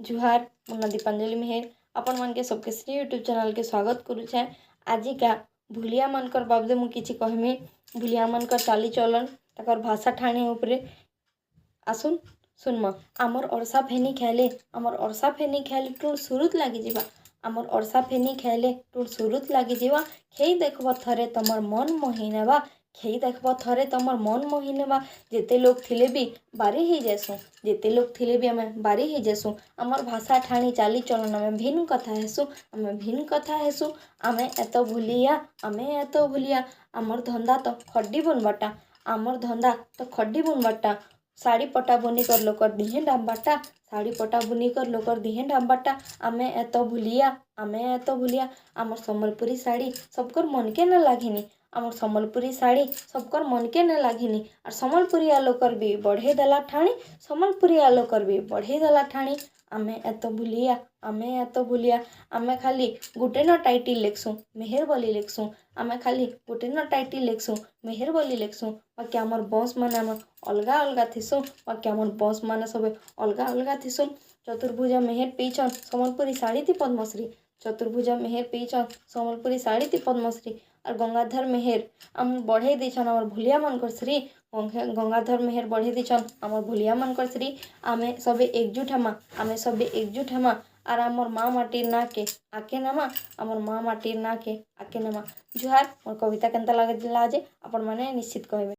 जुहार मुन्ना दीपांजलि मेहर आपण मन के सबके श्री यूट्यूब चैनल के स्वागत करुछे। आजिका भूलिया मनकर बाबदे मु किछि कहमी। भूलिया मनकर चाली चलन तकर भाषा ठाणी उपरे आसुन सुनमा। आमर अरसा फेनी खेले टूण सुरुत लागी जीवा। आमर अरसा फेनी खेले टूण सुरुत लागी जीवा। खेई देखब थरे तमर मन मोहि नेबा। खेई देखब थरे तमर मन मोहि नेबा। जेते लोग थिले भी बारी ही जेसु। जेते लोग थिले भी आमे बारी ही जेसु। आमर भाषा ठाणी चाली चलन आमे भिन्न कथा हेसु। आमे भिन्न कथा हेसु। आमे एतो भूलिया आमर धंदा तो खड्डी बुनबाटा। आमर धंदा तो खड्डी बुनबाटा। साड़ी पटा बुनी कर लोकर दिहे डाबाटा। साड़ी पटा बुनी कर लोकर दिहे डाबाटा। आमे एतो भूलिया आमर सम्बलपुरी साड़ी सबकर मन के न लागिनी। आमर सम्बलपुरी साड़ी सबकर मन के न लागिनी। और सम्बलपुरी आलोकर भी बढ़े देला ठाणी। सम्बलपुरी आलोकर भी बढ़े देला ठाणी। आमे एतो भूलिया आमे खाली गुटे न टाइटिल लेखसु मेहर बोली लेखसु। आमे खाली गुटे न टाइटिल लेखसु मेहर बोली लेखसु। बाकी आमर बंश माने आमर अलगा अलगा थिसु। बाकी आमर बंश माने सब अलगा अलगा थिसु। चतुर्भुजा मेहर पीछन सम्बलपुरी साड़ी थी पद्मश्री। चतुर्भुजा मेहर पीछन सम्बलपुरी साड़ी थी पद्मश्री। और गंगाधर मेहर आम बढ़े दीछन आमर भूलिया मनकर श्री। गंगाधर मेहर बढ़े दीछन आमर भूलिया मनकर श्री। आमे सबे एकजुट हेमा और आमर माँ माटीर ना के आके नमा। आमर माँ माटीर ना के आके नमा। जुहार मोर कविता केनता लागला जे आपण माने निश्चित कहबे।